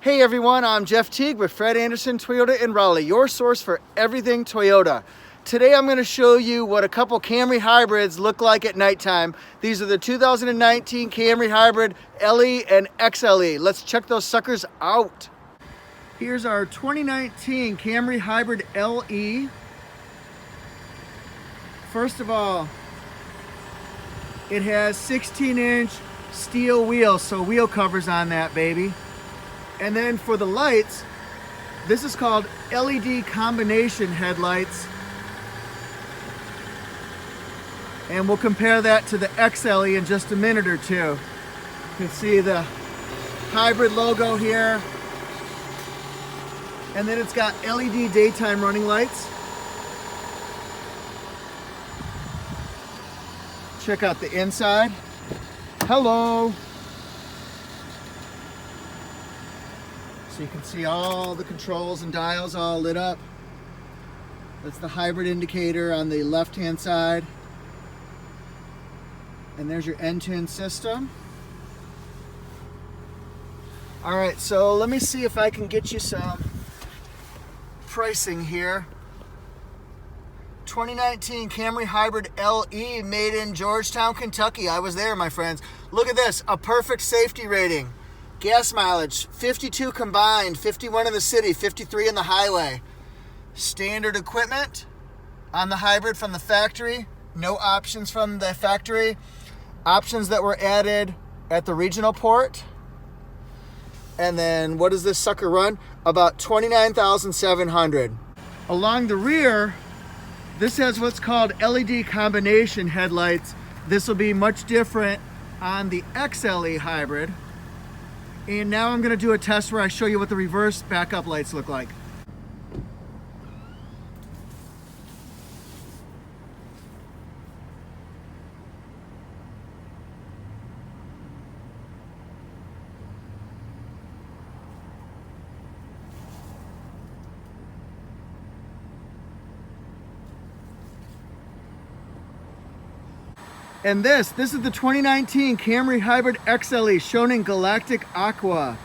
Hey everyone, I'm Jeff Teague with Fred Anderson Toyota in Raleigh, your source for everything Toyota. Today I'm going to show you what a couple Camry Hybrids look like at nighttime. These are the 2019 Camry Hybrid LE and XLE. Let's check those suckers out. Here's our 2019 Camry Hybrid LE. First of all, it has 16-inch steel wheels, so wheel covers on that baby. And then for the lights, this is called LED combination headlights. And we'll compare that to the XLE in just a minute or two. You can see the hybrid logo here. And then it's got LED daytime running lights. Check out the inside. Hello. So you can see all the controls and dials all lit up. That's the hybrid indicator on the left-hand side. And there's your end-to-end system. All right, so let me see if I can get you some pricing here. 2019 Camry Hybrid LE made in Georgetown, Kentucky. I was there, my friends. Look at this, a perfect safety rating. Gas mileage, 52 combined, 51 in the city, 53 in the highway. Standard equipment on the hybrid from the factory. No options from the factory. Options that were added at the regional port. And then what does this sucker run? About 29,700. Along the rear, this has what's called LED combination headlights. This will be much different on the XLE hybrid. And now I'm going to do a test where I show you what the reverse backup lights look like. And this is the 2019 Camry Hybrid XLE shown in Galactic Aqua.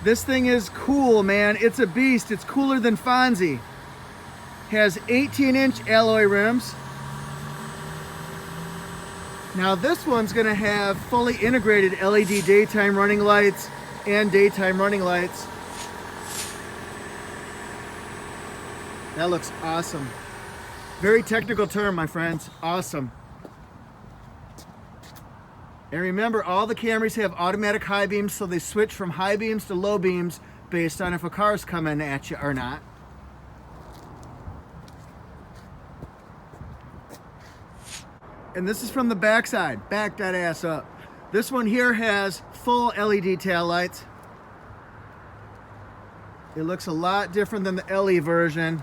This thing is cool, man. It's a beast. It's cooler than Fonzie. Has 18-inch alloy rims. Now this one's gonna have fully integrated LED daytime running lights and daytime running lights. That looks awesome. Very technical term, my friends. Awesome. And remember, all the Camrys have automatic high beams, so they switch from high beams to low beams based on if a car's coming at you or not. And this is from the back side. Back that ass up. This one here has full LED tail lights. It looks a lot different than the LE version.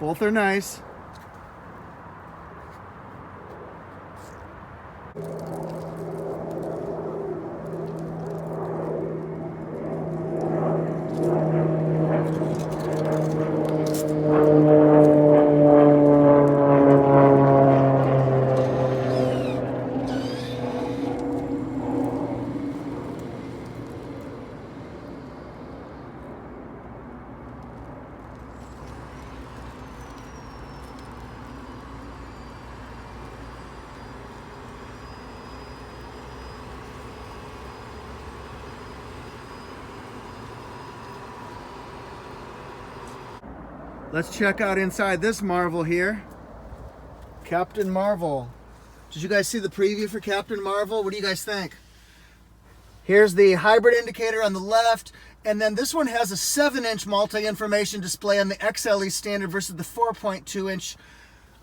Both are nice. Let's check out inside this Marvel here. Captain Marvel. Did you guys see the preview for Captain Marvel? What do you guys think? Here's the hybrid indicator on the left, and then this one has a 7-inch multi-information display on the XLE standard versus the 4.2-inch.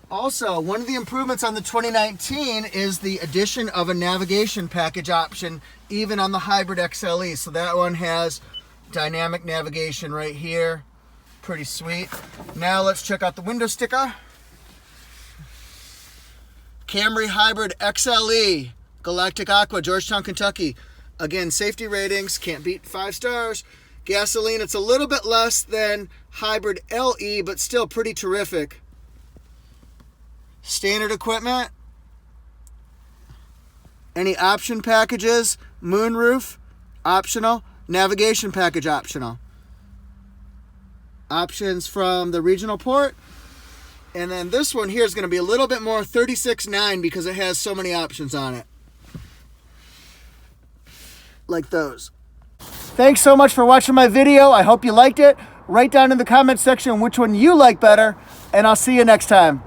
Also, one of the improvements on the 2019 is the addition of a navigation package option, even on the hybrid XLE. So that one has dynamic navigation right here. Pretty sweet. Now let's check out the window sticker. Camry Hybrid XLE, Galactic Aqua, Georgetown, Kentucky. Again, safety ratings, can't beat 5 stars. Gasoline, it's a little bit less than Hybrid LE, but still pretty terrific. Standard equipment. Any option packages, moonroof, optional. Navigation package optional. Options from the regional port. And then this one here is going to be a little bit more, $36.9, because it has so many options on it. Like those. Thanks so much for watching my video. I hope you liked it. Write down in the comment section which one you like better, and I'll see you next time.